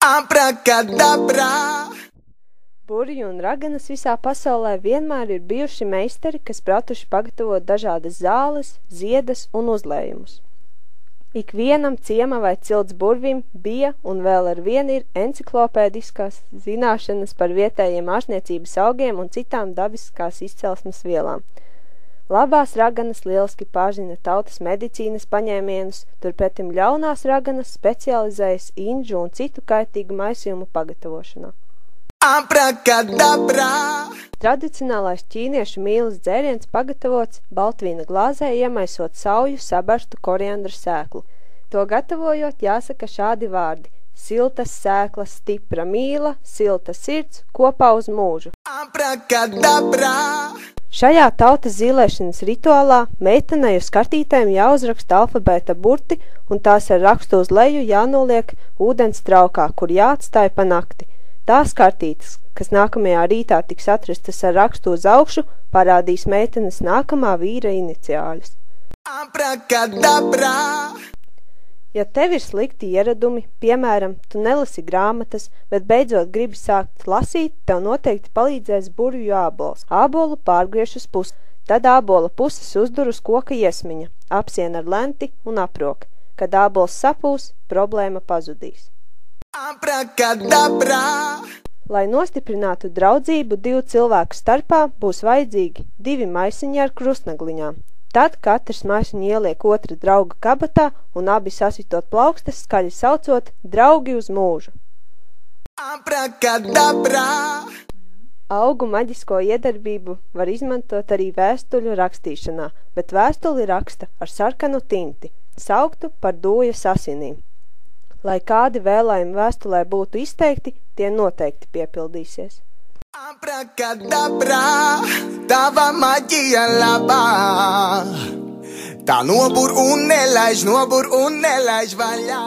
Abracadabra! Burvju un raganas visā pasaulē vienmēr ir bijuši meistari, kas pratuši pagatavot dažādas zāles, ziedas un uzlējumus. Ikvienam ciema vai cilts burvim bija un vēl ar vienu ir enciklopēdiskās zināšanas par vietējiem ārstniecības augiem un citām dabiskās izcelsmes vielām. Labās raganas lieliski pārzina tautas medicīnas paņēmienus, turpretim ļaunās raganas specializējas inžu un citu kaitīgu maisījumu pagatavošanā. Abracadabra! Tradicionālais ķīniešu mīlas dzēriens pagatavots baltvīna glāzē iemaisot sauju, sabarstu koriandru sēklu. To gatavojot jāsaka šādi vārdi: siltas sēklas, stipra mīla, silta sirds, kopā uz mūžu. Abracadabra! Šajā tautas zīlēšanas rituālā meitenei uz kartītēm jāuzraksta alfabēta burti un tās ar rakstu uz leju jānoliek ūdens traukā, kur jāatstāj pa nakti. Tās kartītes, kas nākamajā rītā tiks atrastas ar rakstu uz augšu, parādīs meitenes nākamā vīra iniciāļus. Abracadabra! Ja tev ir slikti ieradumi, piemēram, tu nelasi grāmatas, bet beidzot gribi sākt lasīt, tev noteikti palīdzēs burvju ābols. Ābolu pārgriež uz pusi, tad ābola puses uzdur uz koka iesmiņa, apsien ar lenti un aprok. Kad ābols sapūs, problēma pazudīs. Abracadabra! Lai nostiprinātu draudzību divu cilvēku starpā, būs vajadzīgi 2 maisiņi ar krustnagliņām. Tad katrs maisiņu ieliek otra drauga kabatā un abi sasitot plaukstas, skaļi saucot draugi uz mūžu. Abracadabra! Augu maģisko iedarbību var izmantot arī vēstuļu rakstīšanā, bet vēstuli raksta ar sarkanu tinti, sauktu par dūjas asinīm. Lai kādi vēlējumi vēstulē būtu izteikti, tie noteikti piepildīsies. Abracadabra, tava maģija labā, tā nobur un nelaiž vaļā.